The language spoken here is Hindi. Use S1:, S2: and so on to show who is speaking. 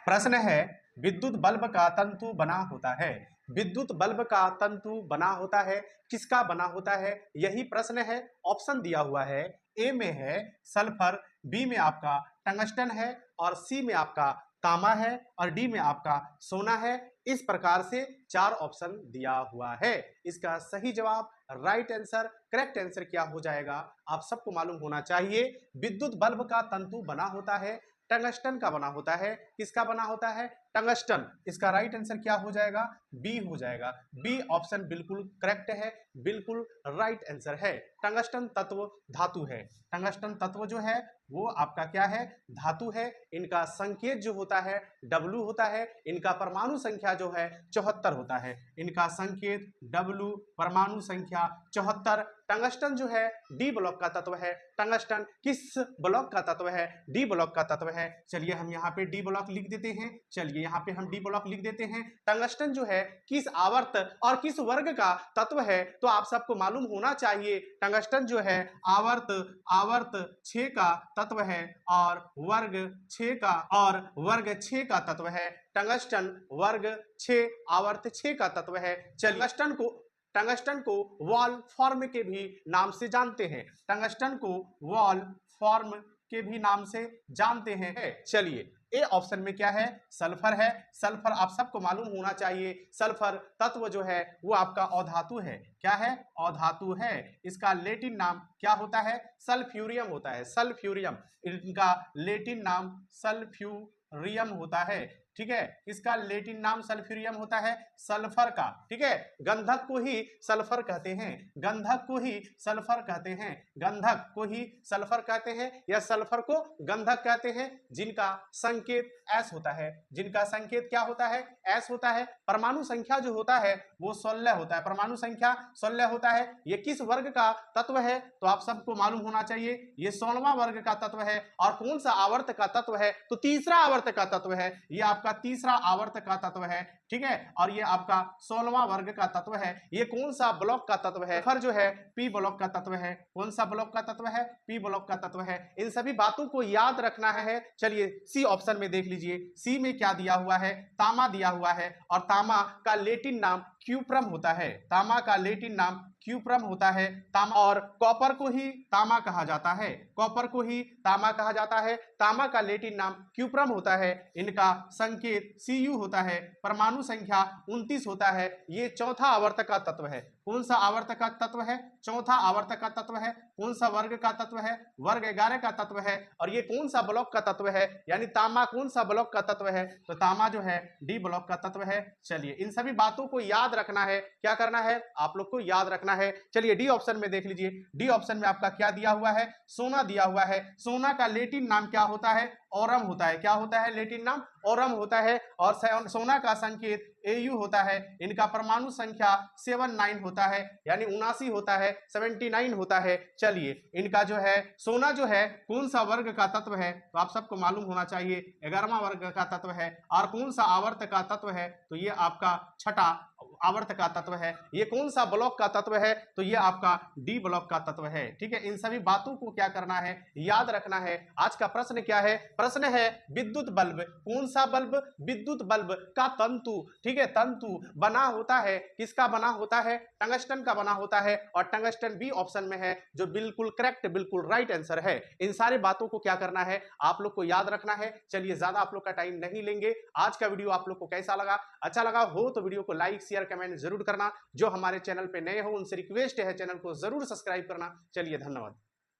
S1: प्रश्न है, विद्युत बल्ब का तंतु बना होता है। विद्युत बल्ब का तंतु बना होता है, किसका बना होता है, यही प्रश्न है। ऑप्शन दिया हुआ है, ए में है सल्फर, बी में आपका टंगस्टन है, और सी में आपका तांबा है, और डी में आपका सोना है। इस प्रकार से 4 ऑप्शन दिया हुआ है। इसका सही जवाब, राइट आंसर, करेक्ट आंसर क्या हो जाएगा, आप सबको मालूम होना चाहिए। विद्युत बल्ब का तंतु बना होता है, टंगस्टन का बना होता है। किसका बना होता है, टंगस्टन। इसका राइट आंसर क्या हो जाएगा, बी हो जाएगा। बी ऑप्शन बिल्कुल करेक्ट है, बिल्कुल राइट आंसर है। टंगस्टन तत्व धातु है। टंगस्टन तत्व जो है वो आपका क्या है, धातु है। इनका संकेत जो होता है W होता है। इनका परमाणु संख्या जो है 74 होता है। इनका संकेत W, परमाणु संख्या 74। टंगस्टन जो है डी ब्लॉक का तत्व है। टंगस्टन किस ब्लॉक का तत्व है, डी ब्लॉक का तत्व है। चलिए हम यहाँ पे डी ब्लॉक लिख देते हैं। चलिए यहाँ पे हम डी ब्लॉक लिख देते हैं। टंगस्टन जो है किस आवर्त और किस वर्ग का तत्व है, तो आप सबको मालूम होना चाहिए। टंगस्टन जो है आवर्त 6 का तत्व है, और वर्ग 6 का तत्व है। टंगस्टन वर्ग 6, आवर्त 6 का तत्व है। चलिए टंगस्टन को वॉल फॉर्म के भी नाम से जानते हैं। टंगस्टन को वॉल फॉर्म के भी नाम से जानते हैं। चलिए ए ऑप्शन में क्या है, सल्फर है। सल्फर आप सबको मालूम होना चाहिए। सल्फर तत्व जो है वो आपका अधातु है। क्या है, अधातु है। इसका लेटिन नाम क्या होता है, सल्फ्यूरियम होता है। सल्फ्यूरियम, इनका लेटिन नाम सल्फ्यूरियम होता है। ठीक है, इसका लेटिन नाम सल्फ्यूरियम होता है, सल्फर का। ठीक है, गंधक को ही सल्फर कहते हैं। गंधक को ही सल्फर कहते हैं। गंधक को ही सल्फर कहते हैं, या सल्फर को गंधक कहते हैं, जिनका संकेत एस होता है। जिनका संकेत क्या होता है, एस होता है। परमाणु संख्या जो होता है वो 16 होता है। परमाणु संख्या 16 होता है। ये किस वर्ग का तत्व है, तो आप सबको मालूम होना चाहिए, ये 16वां वर्ग का तत्व है। और कौन सा आवर्त का तत्व है, तो तीसरा आवर्त का तत्व है। ये आपका तीसरा आवर्त का तत्व है। ठीक है, और ये आपका 16वां वर्ग का तत्व है। ये कौन सा ब्लॉक का तत्व है, सल्फर जो है पी ब्लॉक का तत्व है। कौन सा ब्लॉक का तत्व है, पी ब्लॉक का तत्व है। इन सभी बातों को याद रखना है। चलिए सी ऑप्शन में देख लीजिए। सी में क्या दिया हुआ है, तांबा दिया हुआ है, और तांबा का लेटिन नाम क्यूप्रम होता है। तांबा का लेटिन नाम क्यूप्रम होता है। तांबा और कॉपर को ही तांबा कहा जाता है। कॉपर को ही तांबा कहा जाता है। तांबा का लेटिन नाम क्यूप्रम होता है। इनका संकेत Cu होता है। परमाणु संख्या 29 होता है। ये चौथा आवर्त का तत्व है। कौन सा आवर्त का तत्व है, चौथा आवर्त का तत्व है। कौन सा वर्ग का तत्व है, वर्ग 11 का तत्व है। और ये कौन सा ब्लॉक का तत्व है, यानी तांबा कौन सा ब्लॉक का तत्व है, तो तांबा जो है डी ब्लॉक का तत्व है। चलिए इन सभी बातों को याद रखना है। क्या करना है, आप लोग को याद रखना है। चलिए डी ऑप्शन में देख लीजिए। डी ऑप्शन में आपका क्या दिया हुआ है, सोना दिया हुआ है। सोना का लेटिन नाम क्या होता है, ओरम होता है। क्या होता है, लेटिन नाम ओरम होता है। और सोना का संकेत Au होता है। इनका परमाणु संख्या 79 होता है, यानी 79 होता है, 79 होता है। चलिए इनका जो है सोना जो है कौन सा वर्ग का तत्व है, तो आप सबको मालूम होना चाहिए, 11वां वर्ग का तत्व है। और कौन सा आवर्त का तत्व है, तो ये आपका छठा आवर्त का तत्व है। ये कौन सा ब्लॉक का तत्व है, तो ये आपका डी ब्लॉक का तत्व है। ठीक है, इन सभी बातों को क्या करना है, याद रखना है। आज का प्रश्न क्या है, प्रश्न है विद्युत बल्ब, कौन सा बल्ब, विद्युत बल्ब का तंतु। ठीक है, तंतु बना होता है, किसका बना होता है, टंगस्टन का बना होता है। और टंगस्टन बी ऑप्शन में है, जो बिल्कुल करेक्ट, बिल्कुल राइट आंसर है। इन सारी बातों को क्या करना है, आप लोग को याद रखना है। चलिए ज्यादा आप लोग का टाइम नहीं लेंगे। आज का वीडियो आप लोग को कैसा लगा, अच्छा लगा हो तो वीडियो को लाइक शेयर कमेंट जरूर करना। जो हमारे चैनल पे नए हो उनसे रिक्वेस्ट है चैनल को जरूर सब्सक्राइब करना। चलिए धन्यवाद।